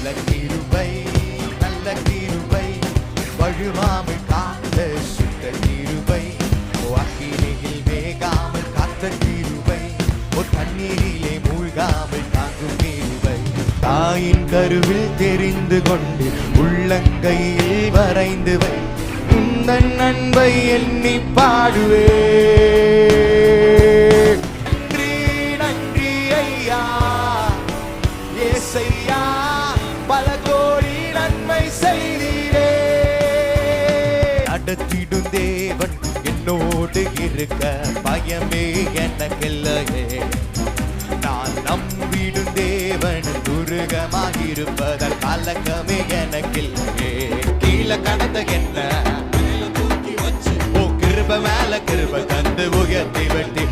கிருபை நல்ல கிருபை வழுவாமல் காத்த சுத்த கிருபை அக்கினியில் வேகாமல் காத்த கிருபை ஒரு தண்ணீரிலே மூழ்காமல் தாங்கும் கிருபை தாயின் கருவில் தெரிந்து கொண்டு உள்ளங்கையில் வரைந்து வை உந்தன் அன்பை எண்ணி பாடுவே பல கோடி நன்மை செய்தீரே நடத்திடும் தேவன் என்னோடு இருக்க பயமே எனக்கில்லையே நான் நம்பிடும் தேவன் துருகமாயிருப்பதால் கலக்கமே எனக்கில்லையே கீழே கடந்த என்ன தூக்கி வச்சு ஓ கிருப மேல கிருப தந்து உயர்த்தி வெட்டி